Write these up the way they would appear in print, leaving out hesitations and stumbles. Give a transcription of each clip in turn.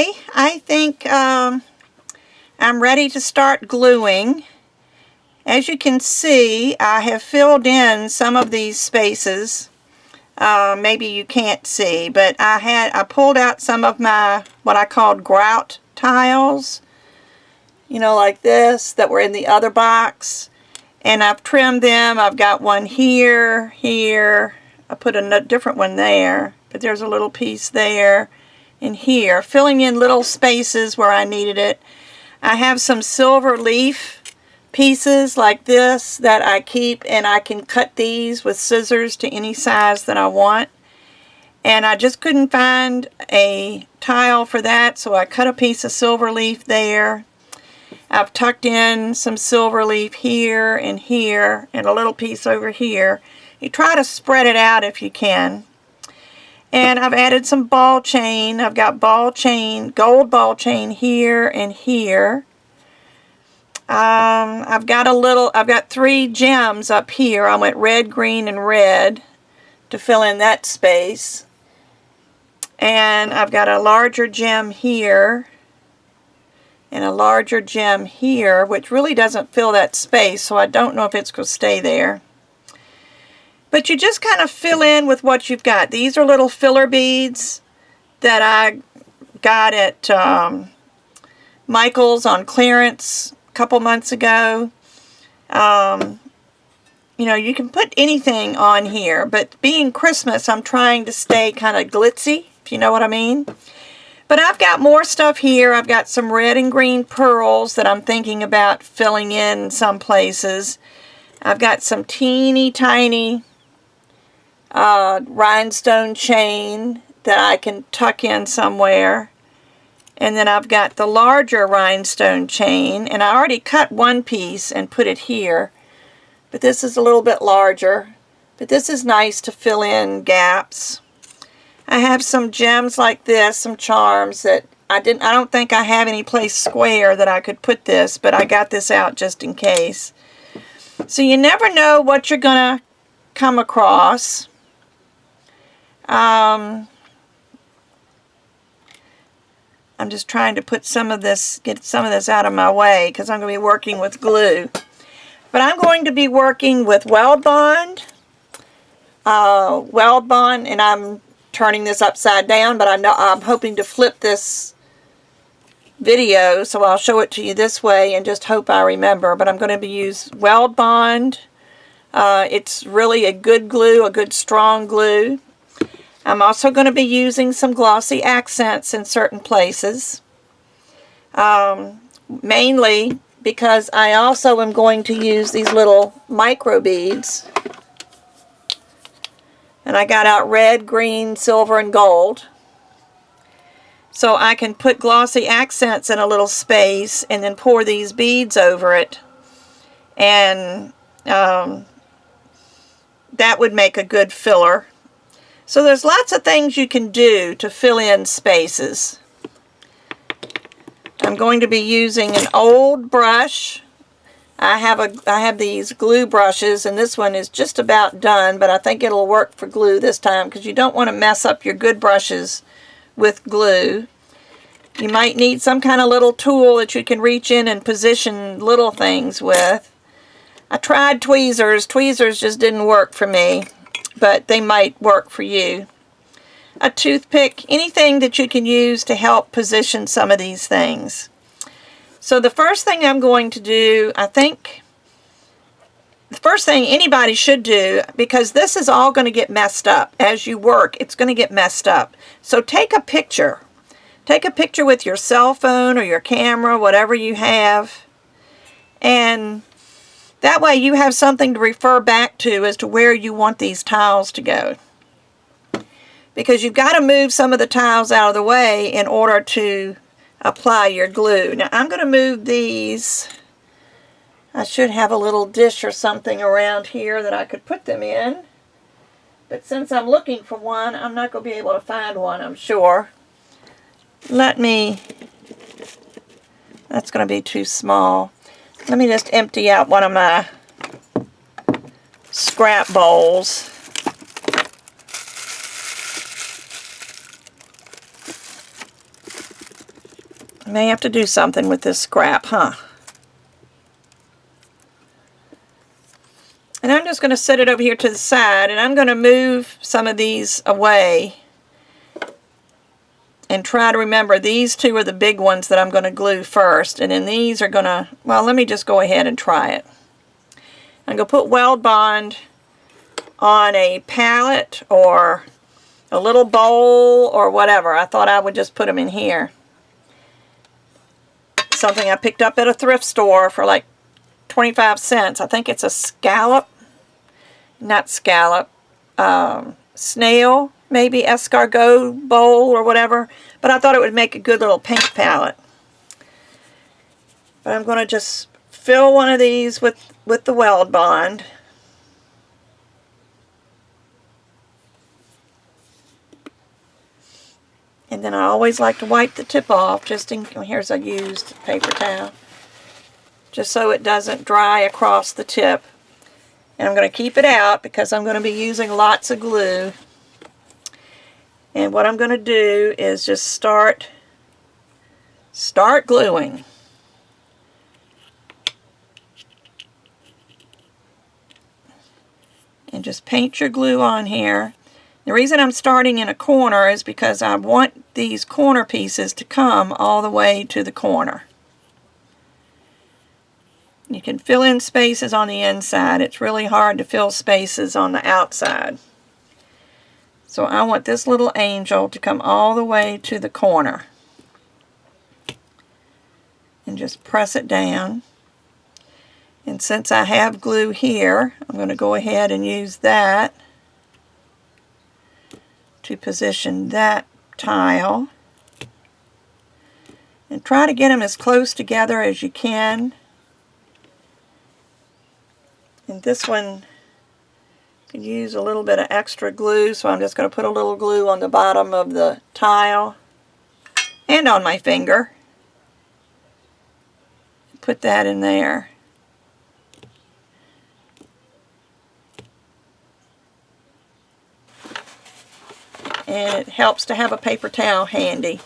Okay, I think I'm ready to start gluing. As you can see, I have filled in some of these spaces. Maybe you can't see, but I pulled out some of my what I called grout tiles, you know, like this, that were in the other box, and I've trimmed them. I've got one here, here. I put a different one there, but there's a little piece there and here, filling in little spaces where I needed it. I have some silver leaf pieces like this that I keep, and I can cut these with scissors to any size that I want. And I just couldn't find a tile for that, so I cut a piece of silver leaf there. I've tucked in some silver leaf here and here, and a little piece over here. You try to spread it out if you can. And I've added some ball chain. I've got ball chain, gold ball chain here and here. I've got 3 gems up here. I went red, green, and red to fill in that space. And I've got a larger gem here and a larger gem here, which really doesn't fill that space, so I don't know if it's going to stay there. But you just kind of fill in with what you've got. These are little filler beads that I got at Michael's on clearance a couple months ago. You know, you can put anything on here, but being Christmas, I'm trying to stay kind of glitzy, if you know what I mean. But I've got more stuff here. I've got some red and green pearls that I'm thinking about filling in some places. I've got some teeny tiny rhinestone chain that I can tuck in somewhere. And then I've got the larger rhinestone chain, and I already cut one piece and put it here. But this is a little bit larger. But this is nice to fill in gaps. I have some gems like this, some charms that I don't think I have any place square that I could put this, but I got this out just in case. So you never know what you're gonna come across. I'm just trying to put some of this, get some of this out of my way, because I'm going to be working with glue. But I'm going to be working with Weld Bond, and I'm turning this upside down, but I'm hoping to flip this video, so I'll show it to you this way and just hope I remember. But I'm going to use Weld Bond. It's really a good glue, a good strong glue. I'm also going to be using some glossy accents in certain places. Mainly because I also am going to use these little micro beads. And I got out red, green, silver, and gold. So I can put glossy accents in a little space and then pour these beads over it. And that would make a good filler. So there's lots of things you can do to fill in spaces. I'm going to be using an old brush. I have these glue brushes, and this one is just about done, but I think it'll work for glue this time because you don't want to mess up your good brushes with glue. You might need some kind of little tool that you can reach in and position little things with. I tried tweezers. Tweezers just didn't work for me, but they might work for you. A toothpick, anything that you can use to help position some of these things. So the first thing I'm going to do, I think, the first thing anybody should do, because this is all going to get messed up as you work, it's going to get messed up. So take a picture. Take a picture with your cell phone or your camera, whatever you have, and that way you have something to refer back to as to where you want these tiles to go. Because you've got to move some of the tiles out of the way in order to apply your glue. Now I'm going to move these. I should have a little dish or something around here that I could put them in. But since I'm looking for one, I'm not going to be able to find one, I'm sure. That's going to be too small. Let me just empty out one of my scrap bowls. May have to do something with this scrap, huh? And I'm just going to set it over here to the side, and I'm going to move some of these away and try to remember these two are the big ones that I'm going to glue first, and then these are going to, well, let me just go ahead and try it. I'm going to put Weld Bond on a palette or a little bowl or whatever. I thought I would just put them in here. Something I picked up at a thrift store for like 25 cents. I think it's a scallop, not scallop, snail, maybe escargot bowl or whatever. But I thought it would make a good little paint palette. But I'm going to just fill one of these with the Weld Bond. And then I always like to wipe the tip off, just in, here's a used paper towel, just so it doesn't dry across the tip. And I'm going to keep it out because I'm going to be using lots of glue. And what I'm going to do is just start gluing. And just paint your glue on here. The reason I'm starting in a corner is because I want these corner pieces to come all the way to the corner. You can fill in spaces on the inside. It's really hard to fill spaces on the outside. So I want this little angel to come all the way to the corner. And just press it down. And since I have glue here, I'm going to go ahead and use that to position that tile. And try to get them as close together as you can. And this one could use a little bit of extra glue, so I'm just going to put a little glue on the bottom of the tile and on my finger. Put that in there. And it helps to have a paper towel handy.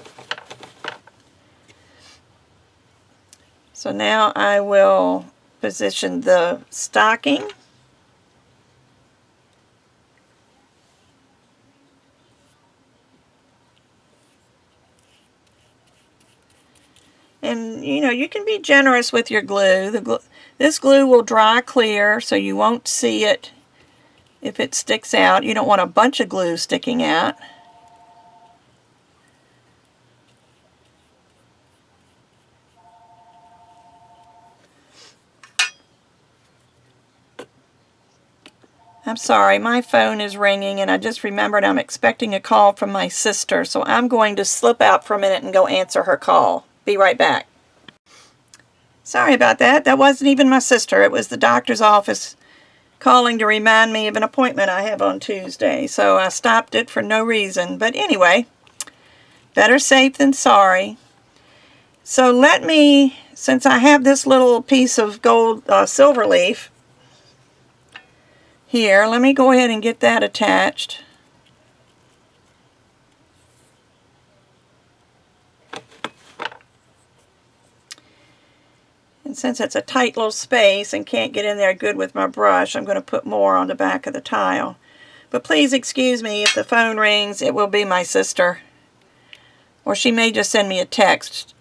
So now I will position the stocking. And you know, you can be generous with your glue. This glue will dry clear, so you won't see it if it sticks out. You don't want a bunch of glue sticking out. I'm sorry, my phone is ringing and I just remembered I'm expecting a call from my sister, so I'm going to slip out for a minute and go answer her call. Be right back. Sorry about that. That wasn't even my sister. It was the doctor's office calling to remind me of an appointment I have on Tuesday, so I stopped it for no reason. But anyway, better safe than sorry. So let me, since I have this little piece of gold silver leaf here, let me go ahead and get that attached. And since it's a tight little space and can't get in there good with my brush, I'm going to put more on the back of the tile. But please excuse me if the phone rings. It will be my sister. Or she may just send me a text.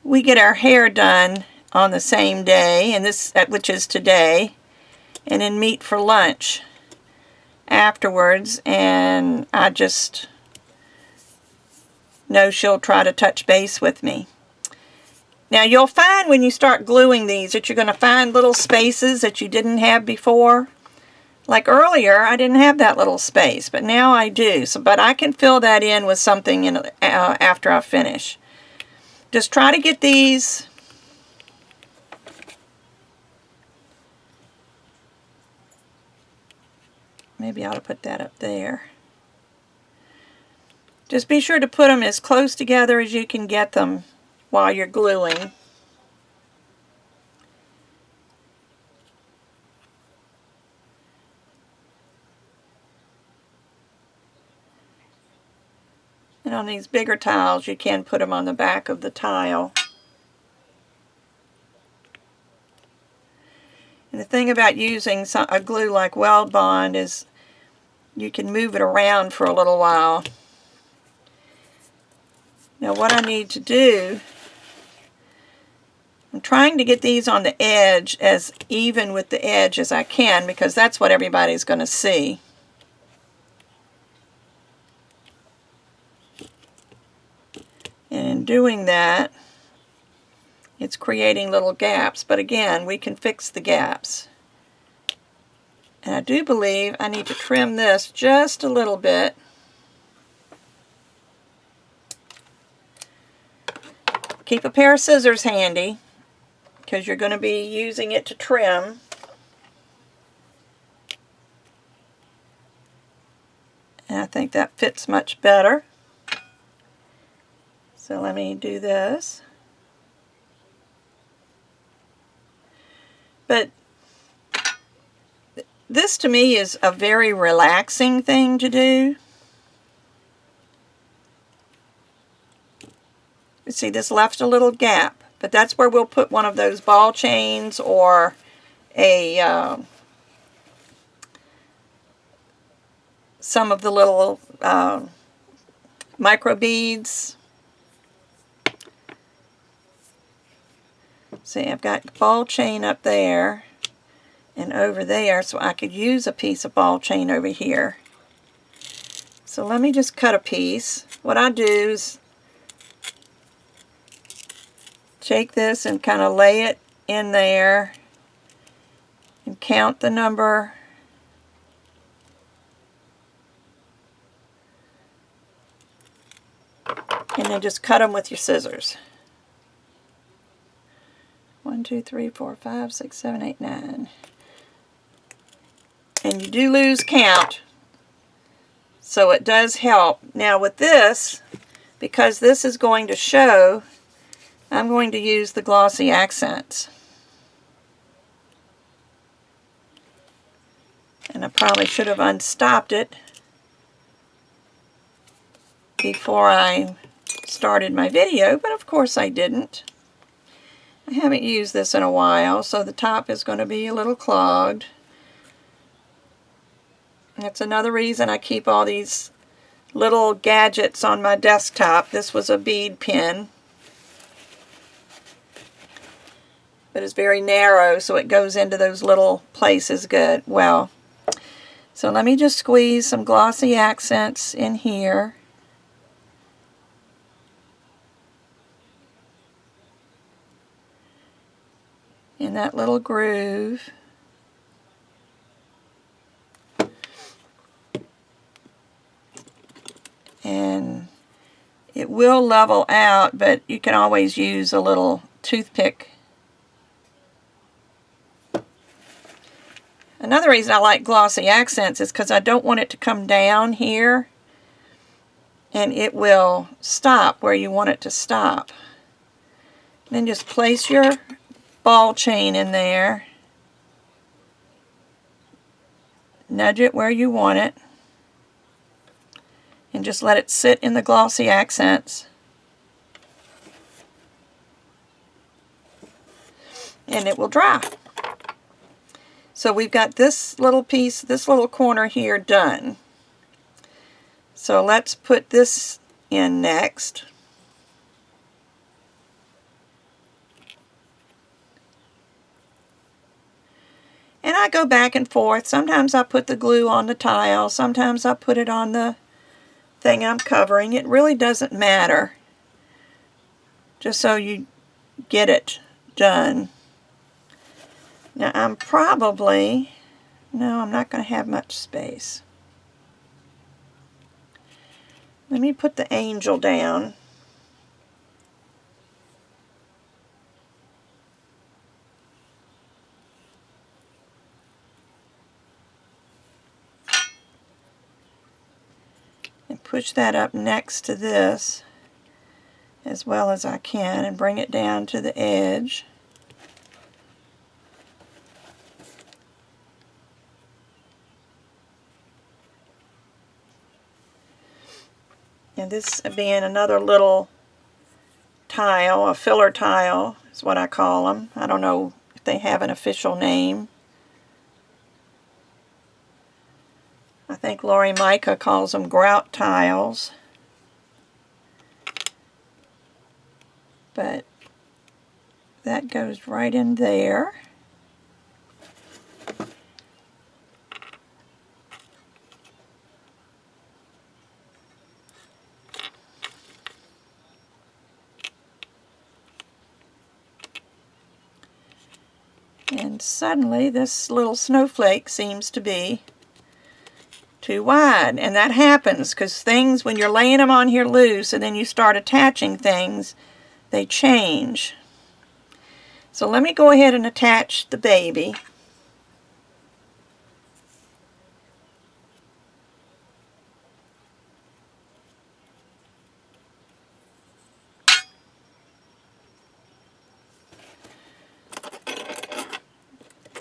We get our hair done on the same day, and which is today, and then meet for lunch afterwards, and I just know she'll try to touch base with me. Now you'll find when you start gluing these that you're going to find little spaces that you didn't have before. Like earlier, I didn't have that little space, but now I do. But I can fill that in with something after I finish. Just try to get these maybe I ought to put that up there. Just be sure to put them as close together as you can get them while you're gluing. And on these bigger tiles, you can put them on the back of the tile. And the thing about using a glue like Weld Bond is you can move it around for a little while. Now what I need to do, I'm trying to get these on the edge as even with the edge as I can, because that's what everybody's going to see. And in doing that, it's creating little gaps. But again, we can fix the gaps. And I do believe I need to trim this just a little bit. Keep a pair of scissors handy, because you're going to be using it to trim. And I think that fits much better. So let me do this. But this to me is a very relaxing thing to do. You see, this left a little gap, but that's where we'll put one of those ball chains or a some of the little micro beads. See, I've got ball chain up there and over there, so I could use a piece of ball chain over here. So let me just cut a piece. What I do is take this and kind of lay it in there and count the number. And then just cut them with your scissors. 1, 2, 3, 4, 5, 6, 7, 8, 9. And you do lose count, so it does help. Now with this, because this is going to show, I'm going to use the glossy accents. And I probably should have unstopped it before I started my video, but of course I didn't. I haven't used this in a while, so the top is going to be a little clogged. That's another reason I keep all these little gadgets on my desktop. This was a bead pin, but it's very narrow, so it goes into those little places good. Well, so let me just squeeze some glossy accents in here. In that little groove. And it will level out, but you can always use a little toothpick. Another reason I like glossy accents is because I don't want it to come down here and it will stop where you want it to stop. Then just place your ball chain in there, nudge it where you want it, and just let it sit in the glossy accents. And it will dry. So we've got this little piece, this little corner here done. So let's put this in next. And I go back and forth. Sometimes I put the glue on the tile. Sometimes I put it on the thing I'm covering. It really doesn't matter. Just so you get it done. Now I'm probably, no, I'm not going to have much space. Let me put the angel down. And push that up next to this as well as I can and bring it down to the edge. And this being another little tile, a filler tile is what I call them. I don't know if they have an official name. I think Lori Micah calls them grout tiles. But that goes right in there. And suddenly this little snowflake seems to be too wide. And that happens because things, when you're laying them on here loose and then you start attaching things, they change. So let me go ahead and attach the baby.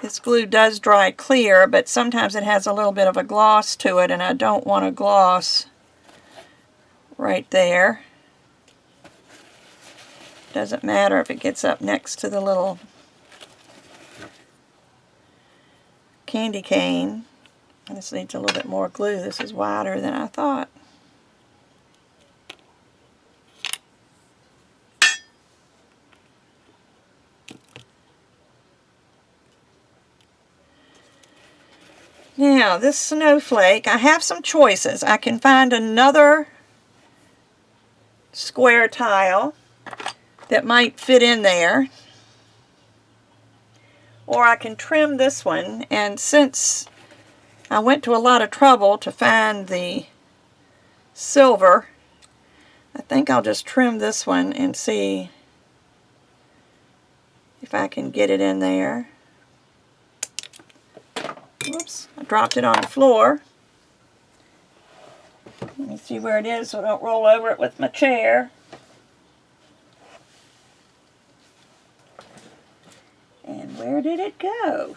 This glue does dry clear, but sometimes it has a little bit of a gloss to it, and I don't want a gloss right there. Doesn't matter if it gets up next to the little candy cane. This needs a little bit more glue. This is wider than I thought. Now, this snowflake, I have some choices. I can find another square tile that might fit in there, or I can trim this one, and since I went to a lot of trouble to find the silver, I think I'll just trim this one and see if I can get it in there. Whoops, I dropped it on the floor. Let me see where it is so I don't roll over it with my chair. And where did it go?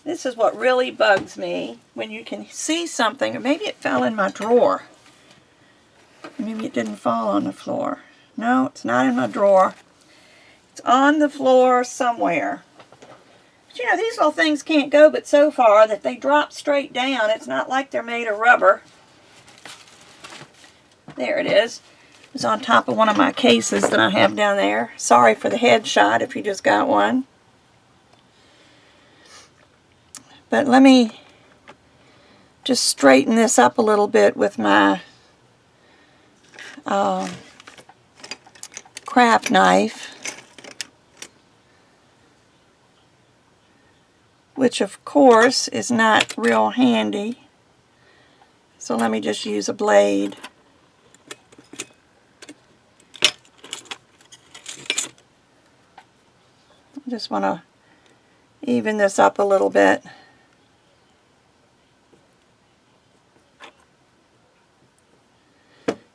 This is what really bugs me, when you can see something, or maybe it fell in my drawer. Maybe it didn't fall on the floor. No, it's not in my drawer. It's on the floor somewhere. But you know, these little things can't go but so far that they drop straight down. It's not like they're made of rubber. There it is. It's on top of one of my cases that I have down there. Sorry for the headshot if you just got one. But let me just straighten this up a little bit with my craft knife, which of course is not real handy. So let me just use a blade. I just want to even this up a little bit.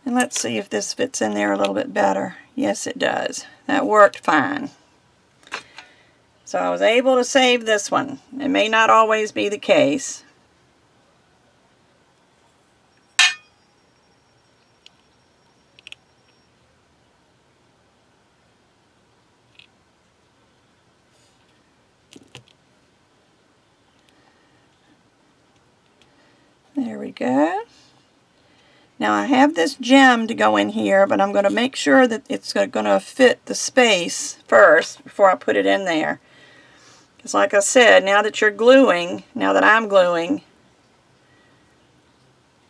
And let's see if this fits in there a little bit better. Yes, it does. That worked fine. So I was able to save this one. It may not always be the case. There we go. Now I have this gem to go in here, but I'm going to make sure that it's going to fit the space first before I put it in there. Because like I said, now that you're gluing, now that I'm gluing,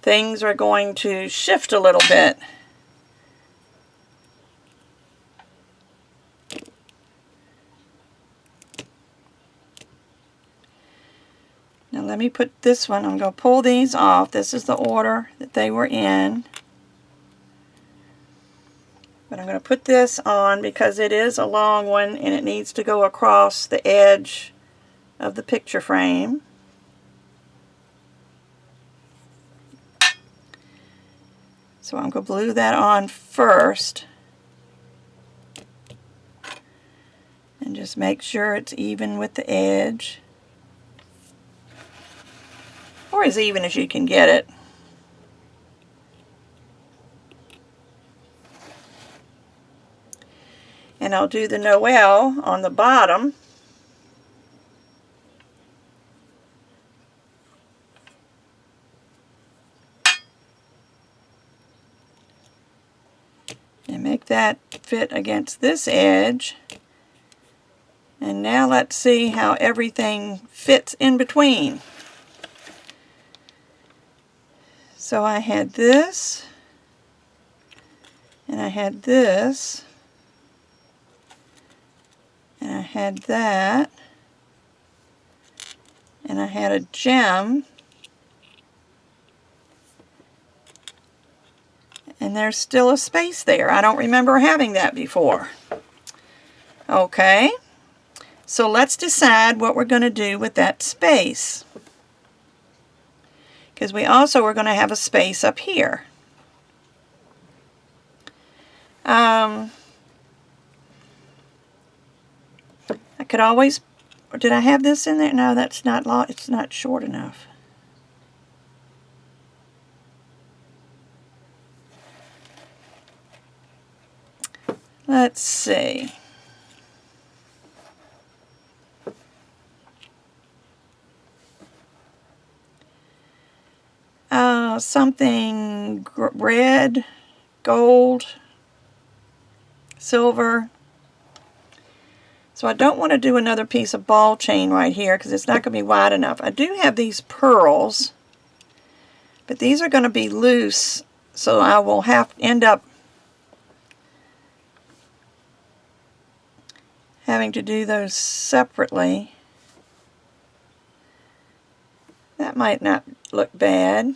things are going to shift a little bit. Now let me put this one, I'm going to pull these off. This is the order that they were in. But I'm going to put this on because it is a long one and it needs to go across the edge of the picture frame. So I'm going to glue that on first. And just make sure it's even with the edge, or as even as you can get it. And I'll do the Noel on the bottom. And make that fit against this edge. And now let's see how everything fits in between. So I had this, and I had this, and I had that, and I had a gem, and there's still a space there. I don't remember having that before. Okay, so let's decide what we're going to do with that space, because we also are going to have a space up here. I could always, did I have this in there? No, that's not long, it's not short enough. Let's see. Something red, gold, silver. So I don't want to do another piece of ball chain right here because it's not going to be wide enough. I do have these pearls, but these are going to be loose, so I will have to end up having to do those separately. That might not look bad.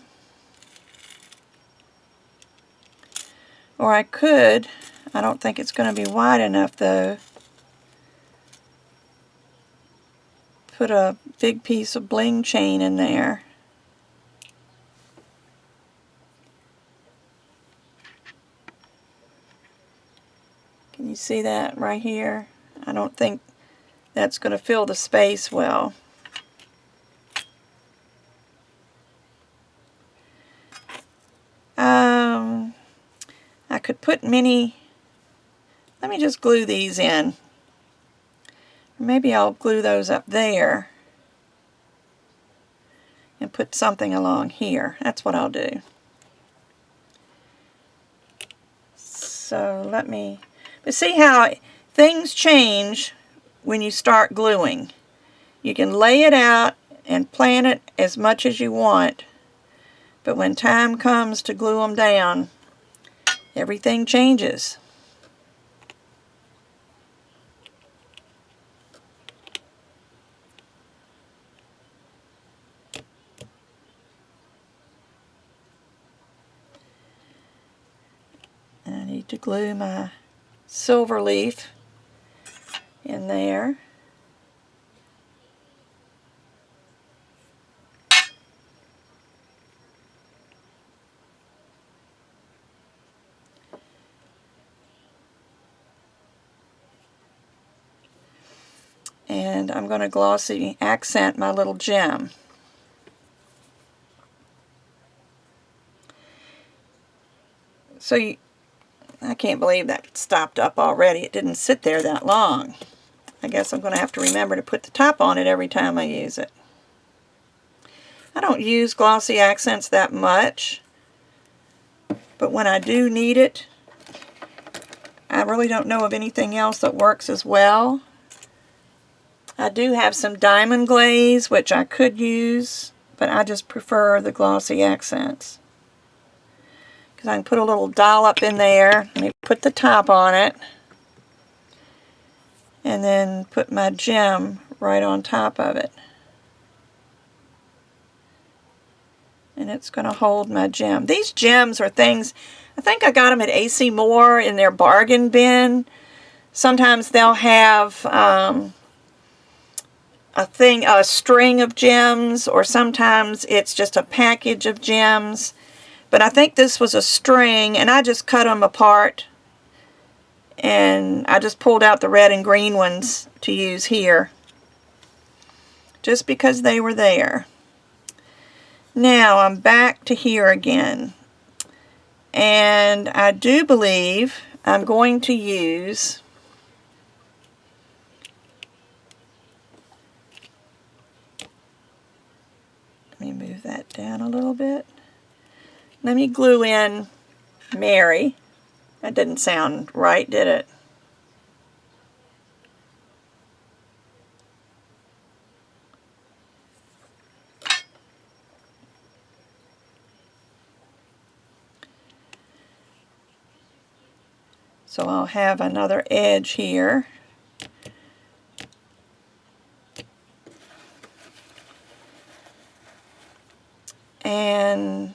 Or I could, I don't think it's going to be wide enough though, put a big piece of bling chain in there. Can you see that right here? I don't think that's going to fill the space well. I could put many, let me just glue these in. Maybe I'll glue those up there and put something along here. That's what I'll do. So let me, but see how things change when you start gluing. You can lay it out and plan it as much as you want, but when time comes to glue them down, everything changes. And I need to glue my silver leaf in there. And I'm going to glossy accent my little gem. So I can't believe that stopped up already. It didn't sit there that long. I guess I'm going to have to remember to put the top on it every time I use it. I don't use glossy accents that much, but when I do need it, I really don't know of anything else that works as well. I do have some diamond glaze, which I could use, but I just prefer the glossy accents. Because I can put a little dollop in there, and put the top on it, and then put my gem right on top of it. And it's going to hold my gem. These gems are things, I think I got them at AC Moore in their bargain bin. Sometimes they'll have a string of gems, or sometimes it's just a package of gems. But I think this was a string, and I just cut them apart And I just pulled out the red and green ones to use here, just because they were there. Now I'm back to here again, and I do believe I'm going to use let me move that down a little bit. Let me glue in Mary. That didn't sound right, did it? So I'll have another edge here. And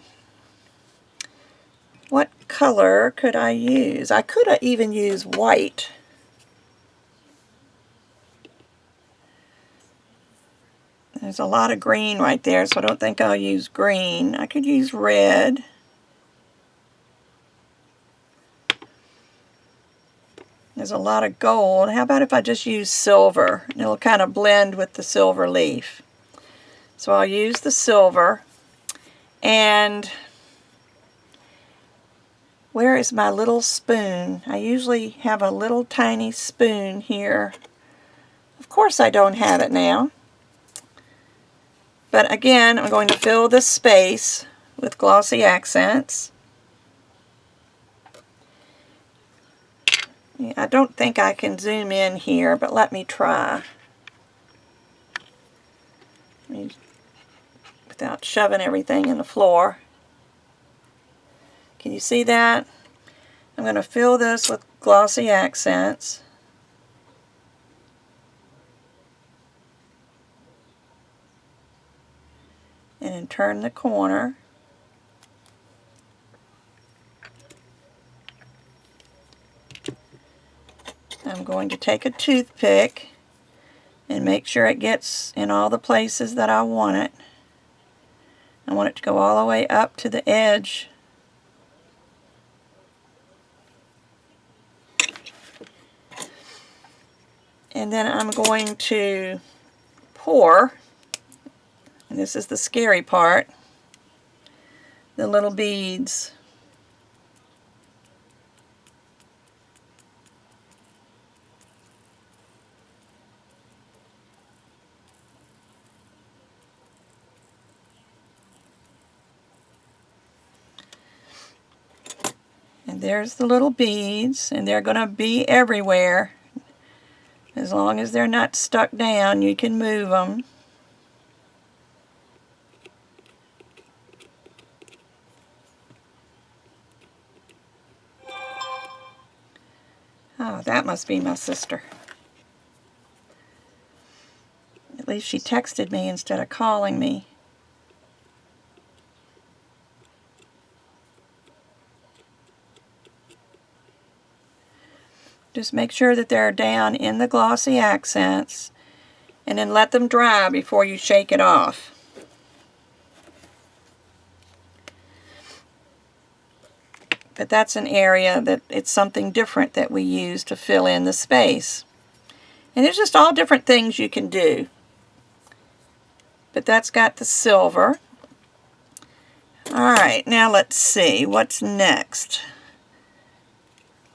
what color could I use? I could even use white. There's a lot of green right there, so I don't think I'll use green. I could use red. There's a lot of gold. How about if I just use silver? And it'll kind of blend with the silver leaf. So I'll use the silver. And where is my little spoon? I usually have a little tiny spoon here. Of course I don't have it now. But again, I'm going to fill this space with glossy accents. I don't think I can zoom in here, but let me try. Without shoving everything in the floor. Can you see that? I'm going to fill this with glossy accents. And then turn the corner. I'm going to take a toothpick and make sure it gets in all the places that I want it. I want it to go all the way up to the edge. And then I'm going to pour, and this is the scary part, the little beads. And there's the little beads, and they're going to be everywhere. As long as they're not stuck down, you can move them. Oh, that must be my sister. At least she texted me instead of calling me. Just make sure that they're down in the glossy accents, and then let them dry before you shake it off. But that's an area that it's something different that we use to fill in the space. And there's just all different things you can do. But that's got the silver. Alright, now let's see what's next.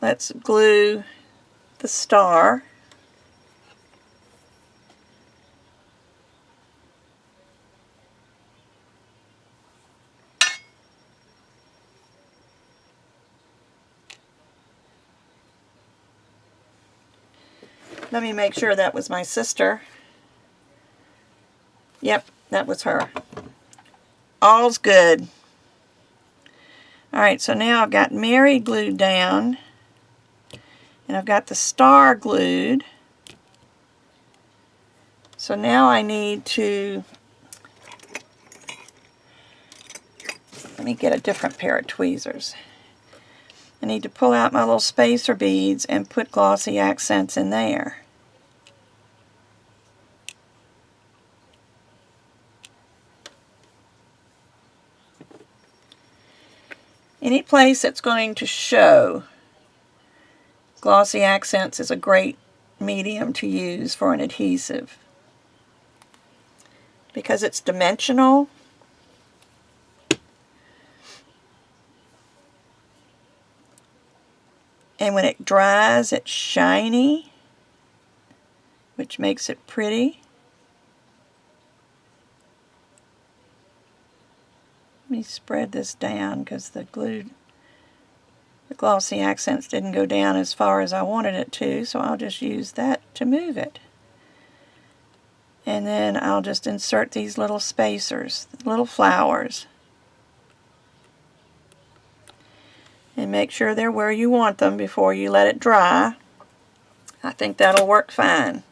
Let's glue the star. Let me make sure that was my sister. Yep, that was her. All's good. Alright, so now I've got Mary glued down, and I've got the star glued. So now I need to, let me get a different pair of tweezers. I need to pull out my little spacer beads and put glossy accents in there. Any place that's going to show Glossy Accents is a great medium to use for an adhesive because it's dimensional. And when it dries, it's shiny, which makes it pretty. Let me spread this down because the Glossy Accents didn't go down as far as I wanted it to, so I'll just use that to move it. And then I'll just insert these little spacers, little flowers. And make sure they're where you want them before you let it dry. I think that'll work fine.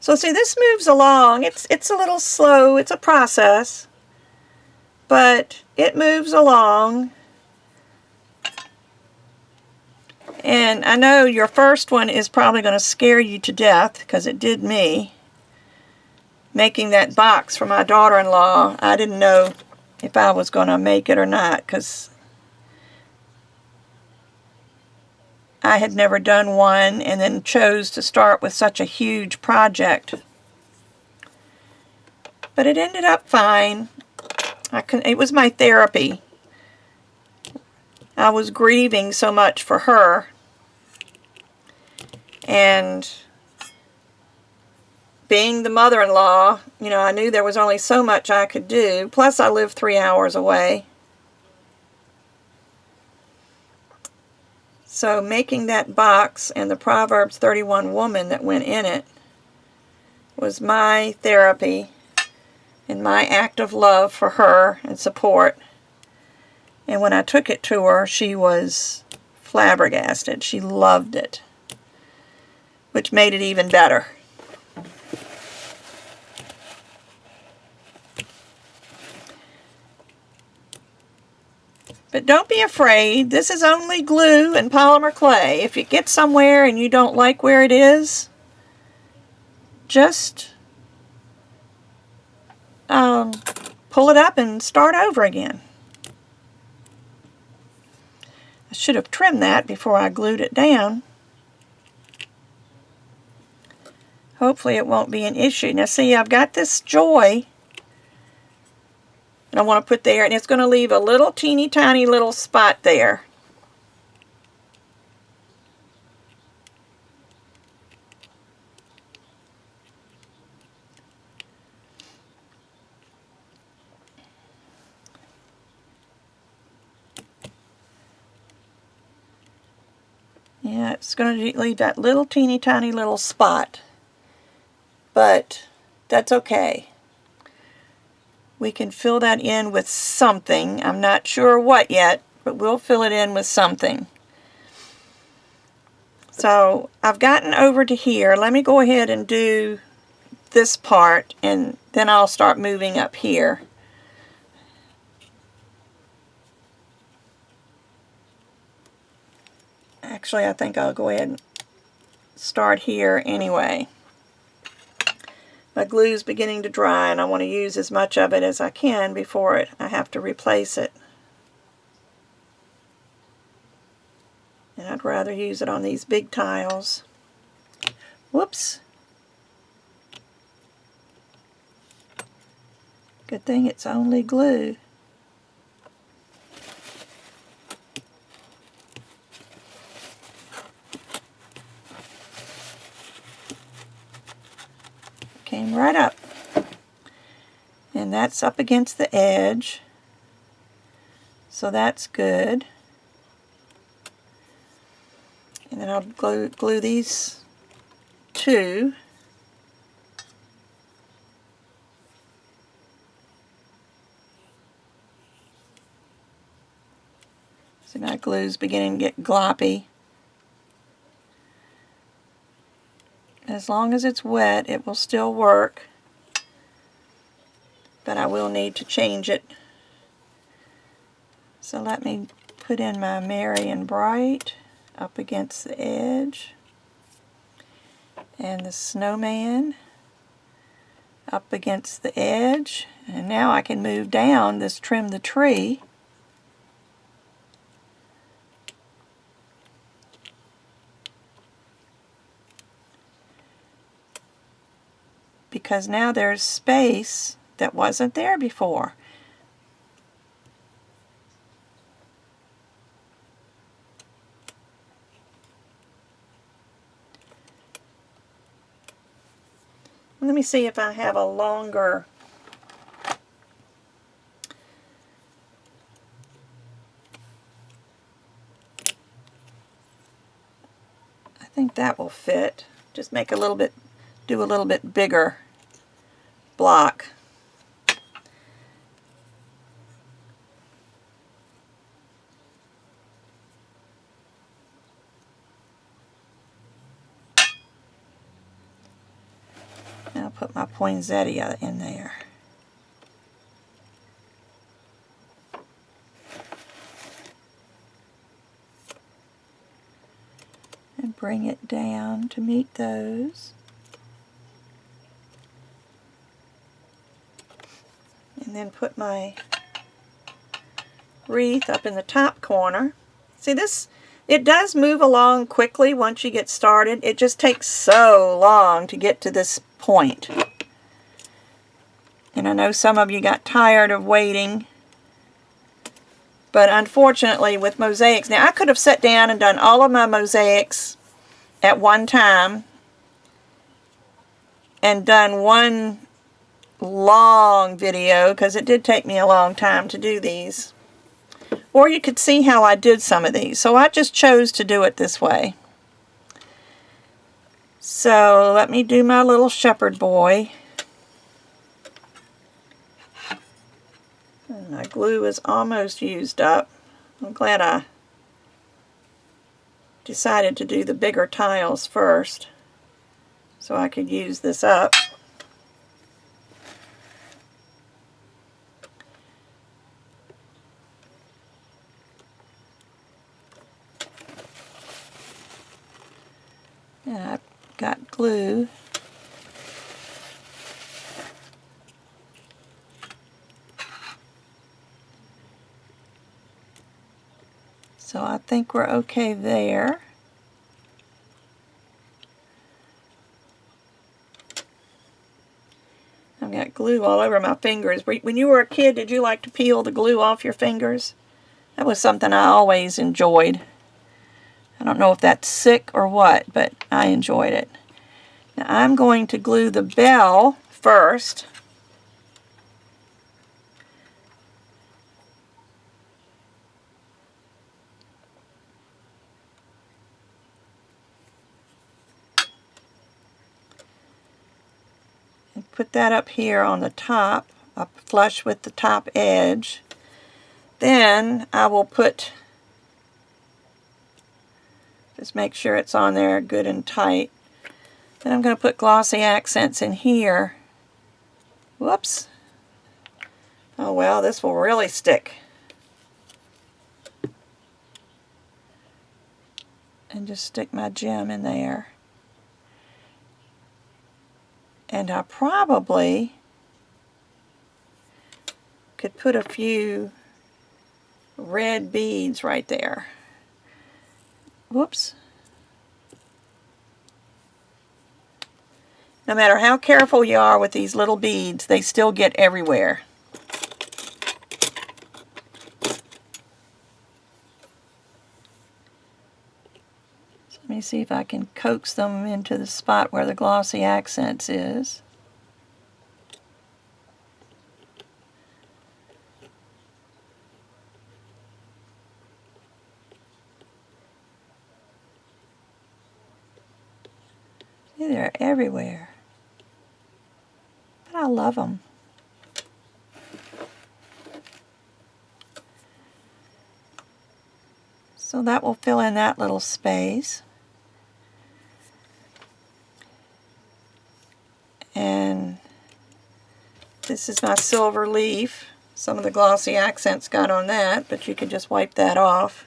So see, this moves along. It's a little slow. It's a process. But it moves along. And I know your first one is probably going to scare you to death, because it did me. Making that box for my daughter-in-law, I didn't know if I was going to make it or not, because I had never done one and then chose to start with such a huge project. But it ended up fine. It was my therapy. I was grieving so much for her. And being the mother-in-law, you know, I knew there was only so much I could do. Plus, I live 3 hours away. So making that box and the Proverbs 31 woman that went in it was my therapy and my act of love for her and support. And when I took it to her, she was flabbergasted. She loved it, which made it even better. But don't be afraid. This is only glue and polymer clay. If you get somewhere and you don't like where it is, just pull it up and start over again. I should have trimmed that before I glued it down. Hopefully it won't be an issue. Now see, I've got this joy and I want to put there, and it's going to leave a little teeny tiny little spot there. Yeah, it's going to leave that little teeny tiny little spot, but that's okay. We can fill that in with something. I'm not sure what yet, but we'll fill it in with something. So I've gotten over to here. Let me go ahead and do this part, and then I'll start moving up here. Actually, I think I'll go ahead and start here anyway. My glue's beginning to dry, and I want to use as much of it as I can before I have to replace it. And I'd rather use it on these big tiles. Whoops. Good thing it's only glue. Came right up. And that's up against the edge. So that's good. And then I'll glue these two. So my glue's beginning to get gloppy. As long as it's wet, it will still work, but I will need to change it. So let me put in my Merry and Bright up against the edge, and the snowman up against the edge, and now I can move down this Trim the Tree. because now there's space that wasn't there before. Let me see if I have a longer I think that will fit. Just make a little bit, do a little bit bigger block. Now I'll put my poinsettia in there. And bring it down to meet those. And then put my wreath up in the top corner. See this? It does move along quickly once you get started. It just takes so long to get to this point. And I know some of you got tired of waiting. But unfortunately with mosaics, now I could have sat down and done all of my mosaics at one time and done one long video, because it did take me a long time to do these. Or you could see how I did some of these. So I just chose to do it this way. So let me do my little shepherd boy. And my glue is almost used up. I'm glad I decided to do the bigger tiles first so I could use this up. And I've got glue. So I think we're okay there. I've got glue all over my fingers. When you were a kid, did you like to peel the glue off your fingers? That was something I always enjoyed. I don't know if that's sick or what, but I enjoyed it. Now I'm going to glue the bell first. And put that up here on the top, up flush with the top edge. Then I will put, just make sure it's on there good and tight. Then I'm going to put glossy accents in here. Whoops. Oh well, this will really stick. And just stick my gem in there. And I probably could put a few red beads right there. Whoops. No matter how careful you are with these little beads, they still get everywhere. So let me see if I can coax them into the spot where the glossy accents is. They're everywhere. But I love them. So that will fill in that little space. And this is my silver leaf. Some of the glossy accents got on that, but you can just wipe that off.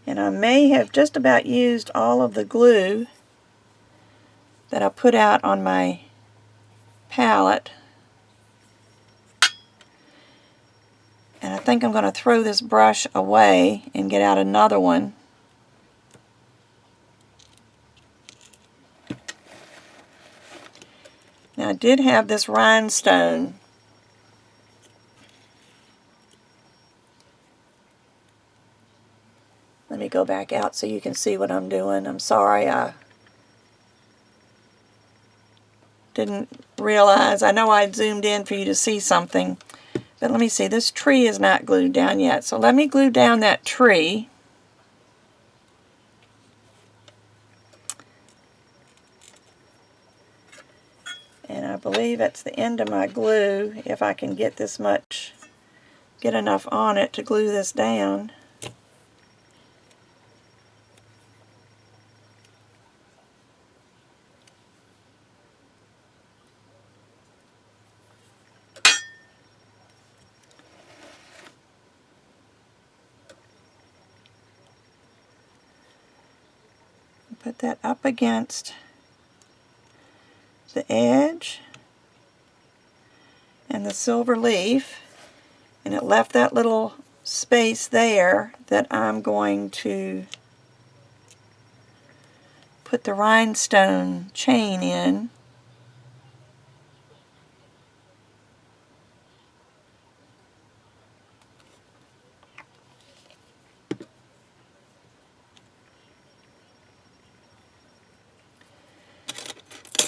And I may have just about used all of the glue that I put out on my palette. And I think I'm going to throw this brush away and get out another one. Now I did have this rhinestone. Let me go back out so you can see what I'm doing. I'm sorry I didn't realize. I know I zoomed in for you to see something. But let me see, this tree is not glued down yet. So let me glue down that tree. And I believe it's the end of my glue, if I can get this much, get enough on it to glue this down. Put that up against the edge and the silver leaf, and it left that little space there that I'm going to put the rhinestone chain in.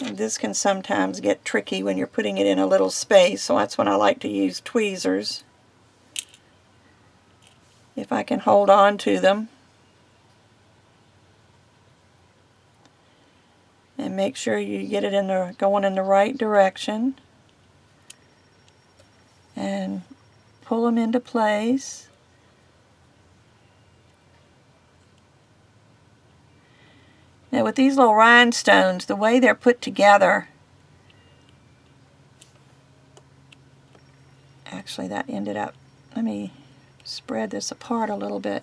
And this can sometimes get tricky when you're putting it in a little space, so that's when I like to use tweezers, if I can hold on to them. And make sure you get it in the going in the right direction. And pull them into place. Now with these little rhinestones, the way they're put together, actually that ended up, let me spread this apart a little bit.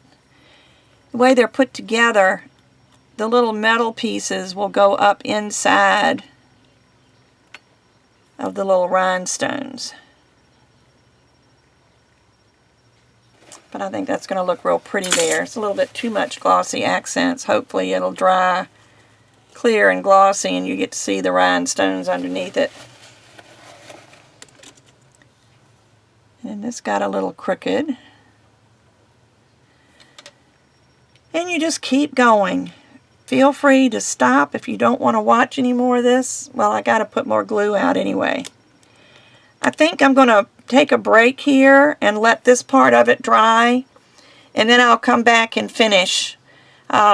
The way they're put together, the little metal pieces will go up inside of the little rhinestones. But I think that's going to look real pretty there. It's a little bit too much glossy accents. Hopefully it'll dry clear and glossy and you get to see the rhinestones underneath it. And this got a little crooked. And you just keep going. Feel free to stop if you don't want to watch any more of this. Well, I got to put more glue out anyway. I think I'm going to take a break here and let this part of it dry, and then I'll come back and finish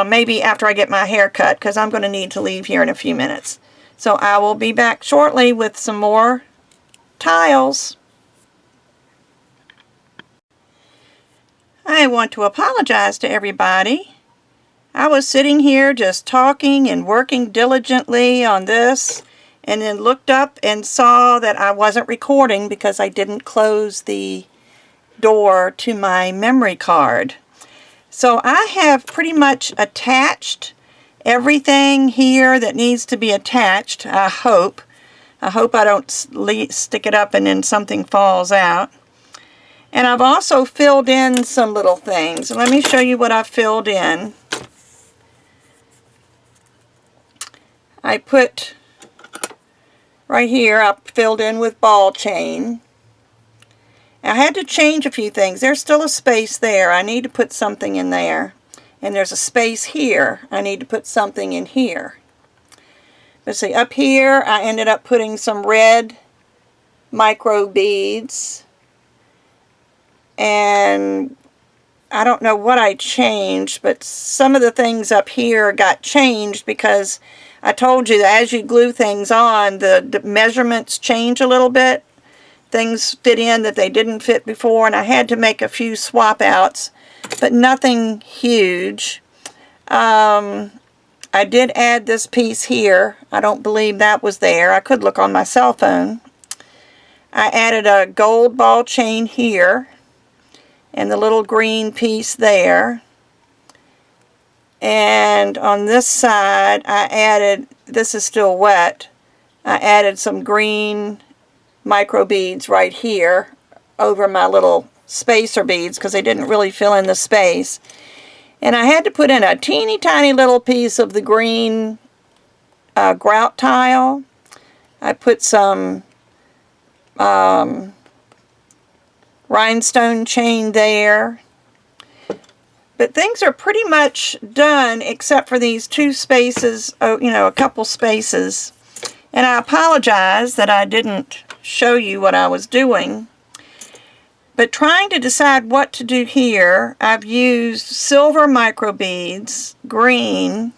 maybe after I get my hair cut, because I'm going to need to leave here in a few minutes. So I will be back shortly with some more tiles. I want to apologize to everybody. I was sitting here just talking and working diligently on this, and then looked up and saw that I wasn't recording because I didn't close the door to my memory card. So I have pretty much attached everything here that needs to be attached, I hope. I hope I don't stick it up and then something falls out. And I've also filled in some little things. Let me show you what I filled in. I put right here, I filled in with ball chain. I had to change a few things. There's still a space there. I need to put something in there. And there's a space here. I need to put something in here. Let's see, up here I ended up putting some red micro beads. And I don't know what I changed, but some of the things up here got changed because I told you that as you glue things on, the measurements change a little bit. Things fit in that they didn't fit before, and I had to make a few swap outs, but nothing huge. I did add this piece here. I don't believe that was there. I could look on my cell phone. I added a gold ball chain here and the little green piece there. And on this side I added, this is still wet, I added some green micro beads right here over my little spacer beads because they didn't really fill in the space. And I had to put in a teeny tiny little piece of the green grout tile. I put some rhinestone chain there. But things are pretty much done except for these two spaces, you know, a couple spaces. And I apologize that I didn't show you what I was doing. But trying to decide what to do here, I've used silver microbeads, green,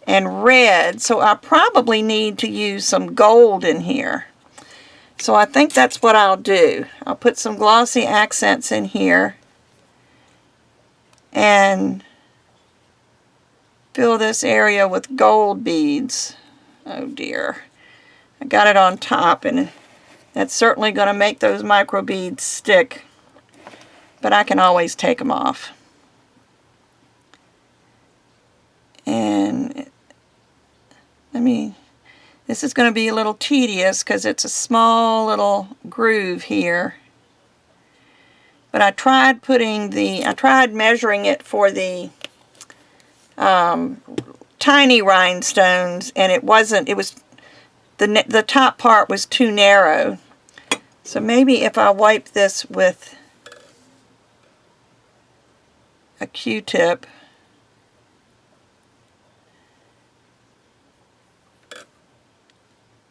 and red. So I probably need to use some gold in here. So I think that's what I'll do. I'll put some glossy accents in here and fill this area with gold beads. Oh dear. I got it on top, and that's certainly going to make those micro beads stick, but I can always take them off. And this is going to be a little tedious because it's a small little groove here. But I tried measuring it for the tiny rhinestones, and it was the top part was too narrow. So maybe if I wipe this with a Q-tip,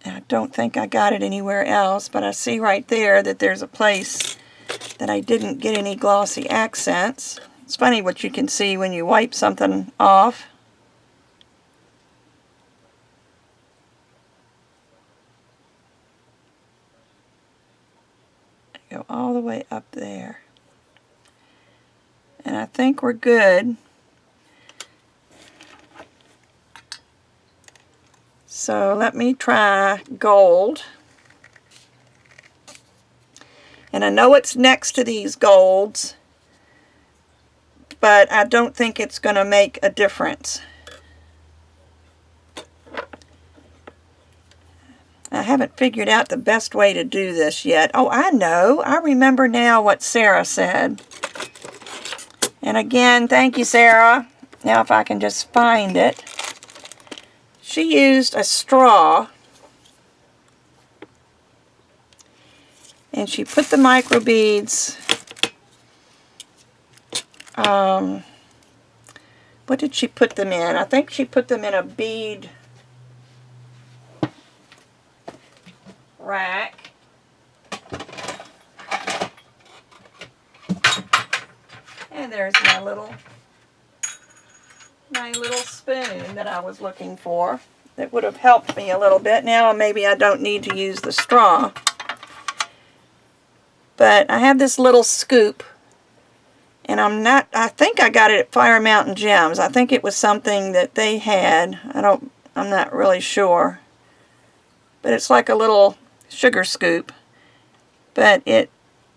I don't think I got it anywhere else, but I see right there that there's a place that I didn't get any glossy accents. It's funny what you can see when you wipe something off. Go all the way up there. And I think we're good. So let me try gold. And I know it's next to these golds, but I don't think it's going to make a difference. I haven't figured out the best way to do this yet. Oh, I know. I remember now what Sarah said. And again, thank you, Sarah. Now if I can just find it. She used a straw, and she put the micro beads, what did she put them in? I think she put them in a bead rack. And there's my little spoon that I was looking for. That would have helped me a little bit. Now maybe I don't need to use the straw. But I have this little scoop, and I think I got it at Fire Mountain Gems. I think it was something that they had. I'm not really sure. But it's like a little sugar scoop. But it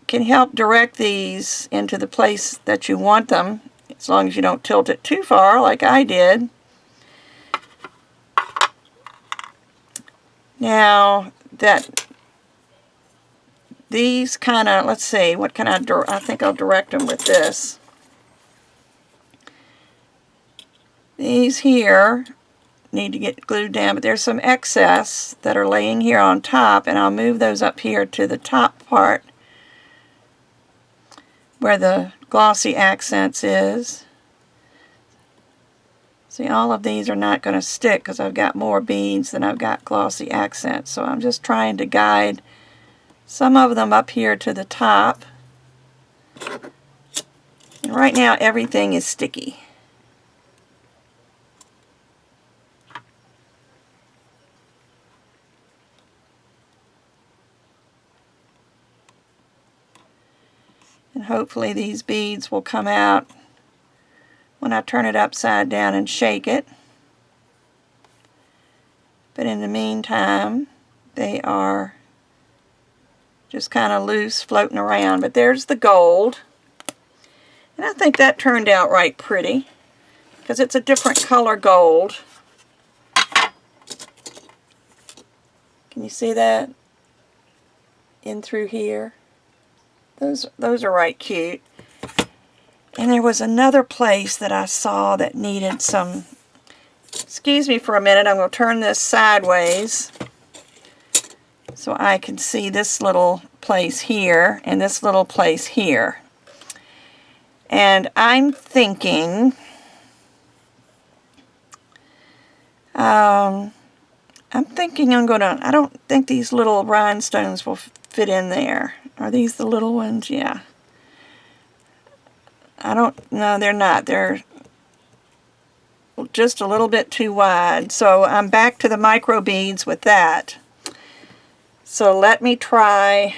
can help direct these into the place that you want them, as long as you don't tilt it too far like I did. Now that these kind of, let's see, what can I do? I think I'll direct them with this. These here need to get glued down, but there's some excess that are laying here on top, and I'll move those up here to the top part where the glossy accents is. See, all of these are not going to stick because I've got more beads than I've got glossy accents. So I'm just trying to guide some of them up here to the top. And right now everything is sticky. And hopefully these beads will come out when I turn it upside down and shake it. But in the meantime, they are just kind of loose, floating around. But there's the gold. And I think that turned out right pretty, because it's a different color gold. Can you see that? In through here. Those are right cute. And there was another place that I saw that needed some, excuse me for a minute, I'm going to turn this sideways So I can see this little place here and this little place here. And I'm thinking, I don't think these little rhinestones will fit in there. Are these the little ones? Yeah. No, they're not. They're just a little bit too wide. So I'm back to the micro beads with that. So let me try.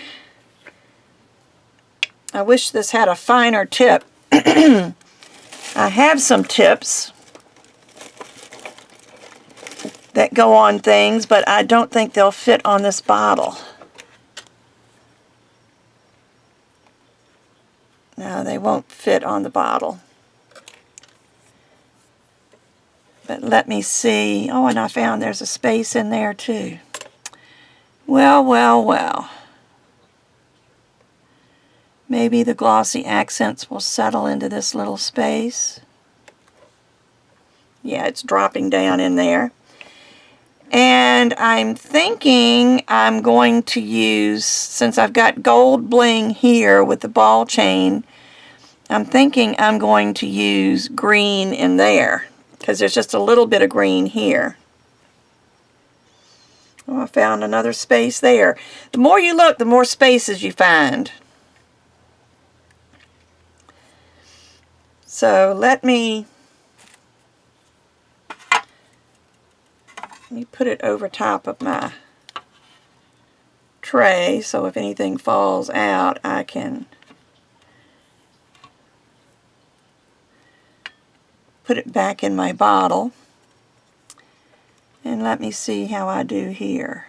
I wish this had a finer tip. I have some tips that go on things, but I don't think they'll fit on this bottle. No, they won't fit on the bottle. But let me see. Oh, and I found there's a space in there too. Well, well, well. Maybe the glossy accents will settle into this little space. Yeah, it's dropping down in there. And I'm thinking I'm going to use, since I've got gold bling here with the ball chain, I'm thinking I'm going to use green in there, because there's just a little bit of green here. Oh, I found another space there. The more you look, the more spaces you find. So let me put it over top of my tray, so if anything falls out, I can put it back in my bottle. And let me see how I do here.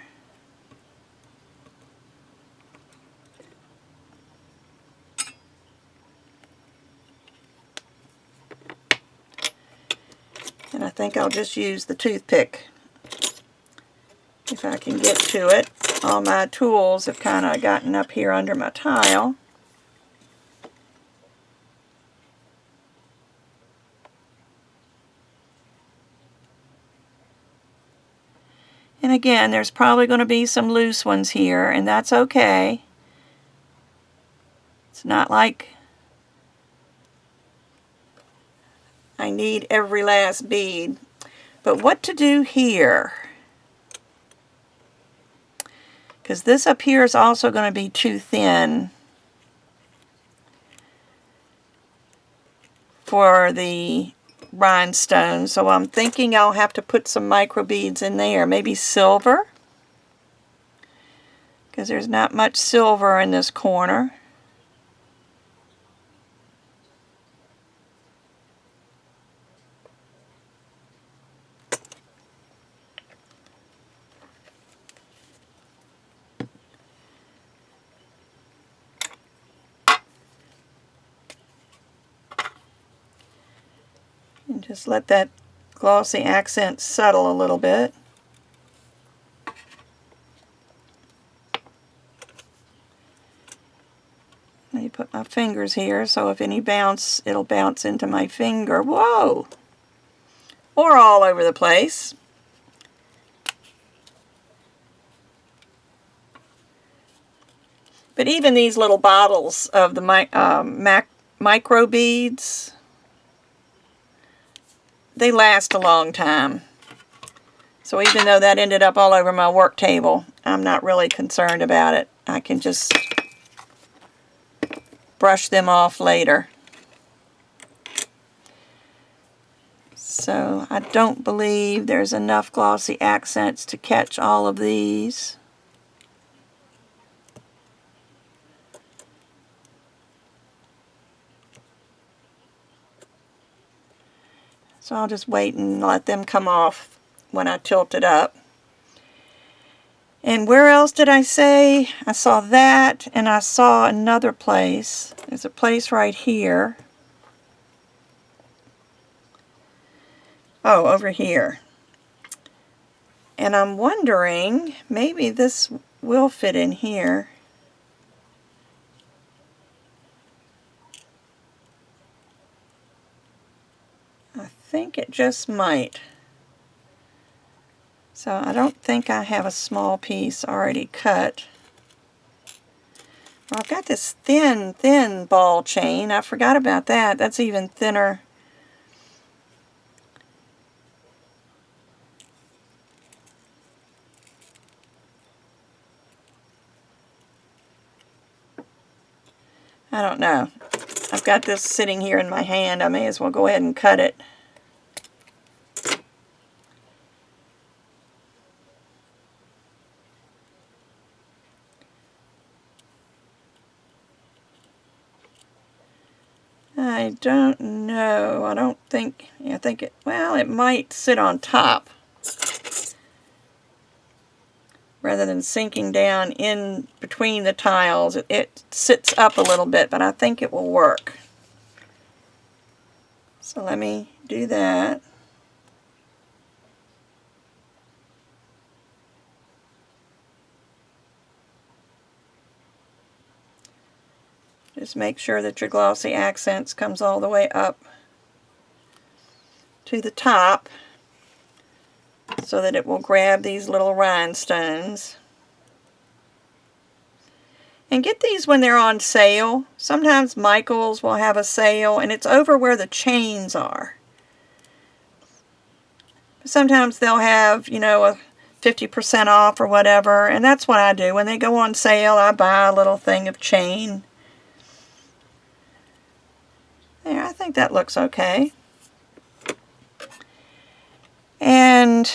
And I think I'll just use the toothpick if I can get to it. All my tools have kind of gotten up here under my tile. And again, there's probably going to be some loose ones here, and that's okay. It's not like I need every last bead. But what to do here? Because this up here is also going to be too thin for the rhinestone. So I'm thinking I'll have to put some micro beads in there. Maybe silver, because there's not much silver in this corner. And just let that glossy accent settle a little bit. Let me put my fingers here, so if any bounce, it'll bounce into my finger. Whoa! Or all over the place. But even these little bottles of the micro beads, they last a long time. So even though that ended up all over my work table, I'm not really concerned about it. I can just brush them off later. So I don't believe there's enough glossy accents to catch all of these. So I'll just wait and let them come off when I tilt it up. And where else did I say? I saw that, and I saw another place. There's a place right here. Oh, over here. And I'm wondering, maybe this will fit in here. I think it just might. So I don't think I have a small piece already cut. Well, I've got this thin ball chain. I forgot about that. That's even thinner. I don't know. I've got this sitting here in my hand. I may as well go ahead and cut it. I don't know. I don't think, I think it, well, it might sit on top rather than sinking down in between the tiles. It sits up a little bit, but I think it will work. So let me do that. Just make sure that your glossy accents comes all the way up to the top so that it will grab these little rhinestones. And get these when they're on sale. Sometimes Michael's will have a sale and it's over where the chains are. Sometimes they'll have, you know, a 50% off or whatever, and that's what I do. When they go on sale, I buy a little thing of chain. There, I think that looks okay. And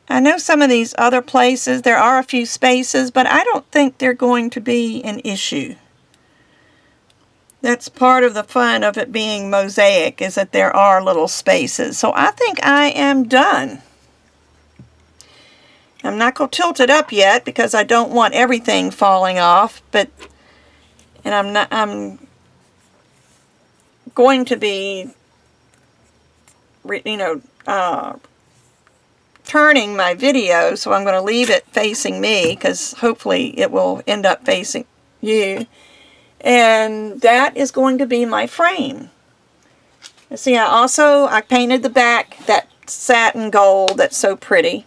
I know some of these other places, there are a few spaces, but I don't think they're going to be an issue. That's part of the fun of it being mosaic, is that there are little spaces. So I think I am done. I'm not going to tilt it up yet because I don't want everything falling off, but I'm going to be, you know, turning my video, so I'm going to leave it facing me because hopefully it will end up facing you. And that is going to be my frame. You see, I painted the back that satin gold that's so pretty.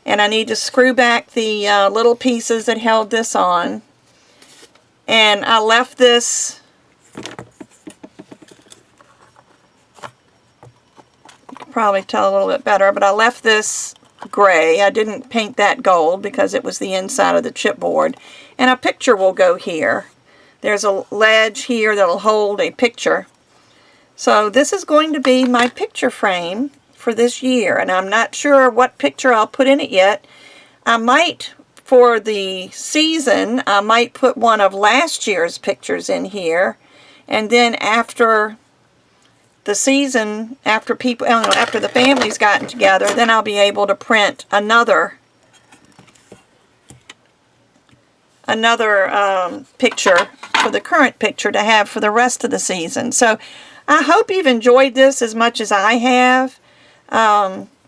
And I need to screw back the little pieces that held this on. And I left this, you can probably tell a little bit better, but I left this gray. I didn't paint that gold because it was the inside of the chipboard. And a picture will go here. There's a ledge here that'll hold a picture. So this is going to be my picture frame for this year, and I'm not sure what picture I'll put in it yet. I might, for the season, I might put one of last year's pictures in here, and then after the season, after people, after the family's gotten together, then I'll be able to print another picture for the current picture to have for the rest of the season. So I hope you've enjoyed this as much as I have.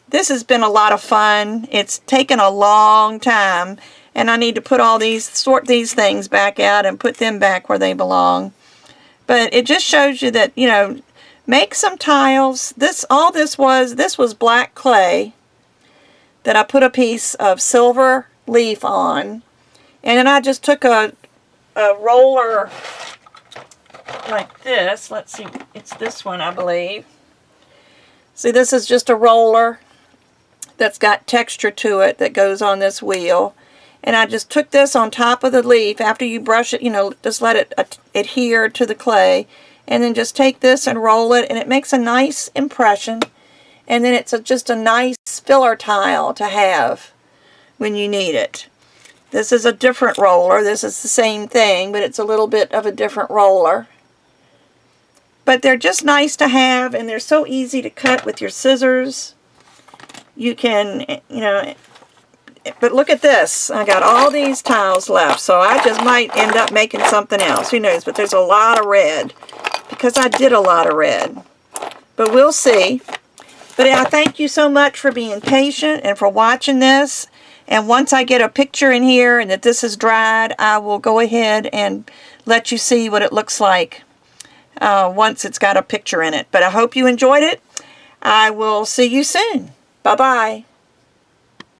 This has been a lot of fun. It's taken a long time, and I need to sort these things back out and put them back where they belong. But it just shows you that, you know, make some tiles. This was black clay that I put a piece of silver leaf on. And then I just took a roller like this. Let's see, it's this one, I believe. See, this is just a roller that's got texture to it that goes on this wheel. And I just took this on top of the leaf. After you brush it, you know, just let it adhere to the clay. And then just take this and roll it, and it makes a nice impression. And then it's just a nice filler tile to have when you need it. This is a different roller. This is the same thing, but it's a little bit of a different roller. But they're just nice to have, and they're so easy to cut with your scissors. You can, you know, but look at this. I got all these tiles left, so I just might end up making something else. Who knows? But there's a lot of red because I did a lot of red. But we'll see. But I thank you so much for being patient and for watching this. And once I get a picture in here and that this is dried, I will go ahead and let you see what it looks like once it's got a picture in it. But I hope you enjoyed it. I will see you soon. Bye-bye.